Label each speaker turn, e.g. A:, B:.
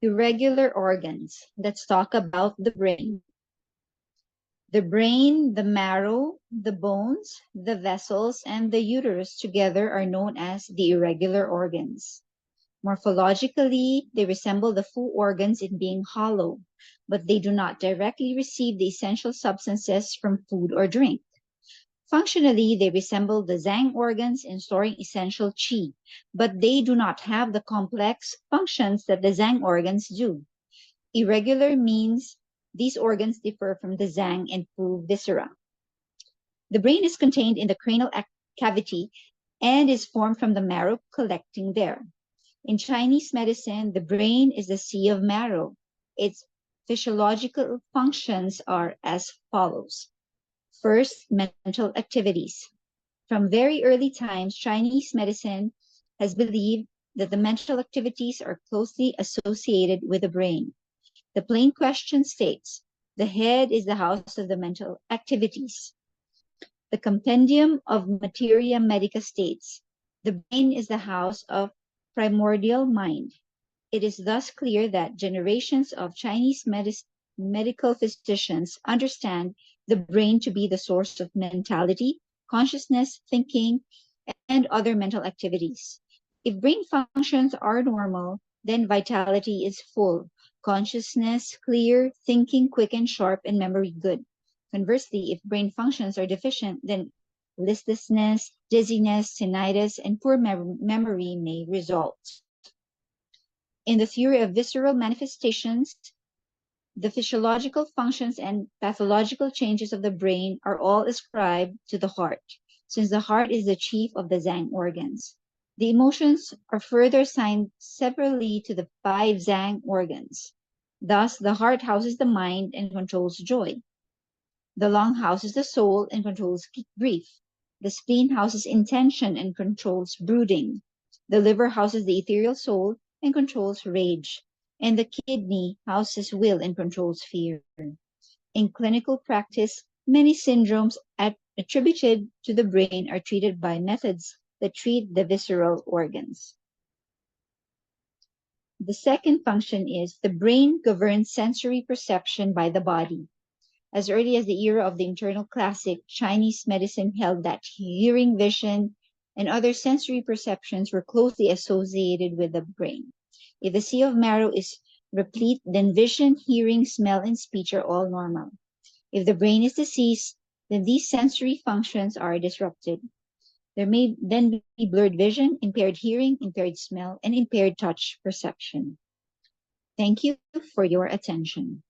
A: Irregular organs. Let's talk about the brain. The brain, the marrow, the bones, the vessels, and the uterus together are known as the irregular organs. Morphologically, they resemble the full organs in being hollow, but they do not directly receive the essential substances from food or drink. Functionally, they resemble the zang organs in storing essential qi, but they do not have the complex functions that the zang organs do. Irregular means these organs differ from the zang and full viscera. The brain is contained in the cranial cavity and is formed from the marrow collecting there. In Chinese medicine, the brain is the sea of marrow. Its physiological functions are as follows. First, mental activities. From very early times, Chinese medicine has believed that the mental activities are closely associated with the brain. The plain question states, the head is the house of the mental activities. The Compendium of Materia Medica states, the brain is the house of primordial mind. It is thus clear that generations of Chinese medical physicians understand the brain to be the source of mentality, consciousness, thinking, and other mental activities. If brain functions are normal, then vitality is full, consciousness clear, thinking quick and sharp, and memory good. Conversely, if brain functions are deficient, then listlessness, dizziness, tinnitus, and poor memory may result. In the theory of visceral manifestations, the physiological functions and pathological changes of the brain are all ascribed to the heart, since the heart is the chief of the zang organs. The emotions are further assigned separately to the 5 zang organs. Thus, the heart houses the mind and controls joy. The lung houses the soul and controls grief. The spleen houses intention and controls brooding. The liver houses the ethereal soul and controls rage. And the kidney houses will and controls fear. In clinical practice, many syndromes attributed to the brain are treated by methods that treat the visceral organs. The second function is the brain governs sensory perception by the body. As early as the era of the internal classic, Chinese medicine held that hearing, vision, and other sensory perceptions were closely associated with the brain. If the sea of marrow is replete, then vision, hearing, smell, and speech are all normal. If the brain is diseased, then these sensory functions are disrupted. There may then be blurred vision, impaired hearing, impaired smell, and impaired touch perception. Thank you for your attention.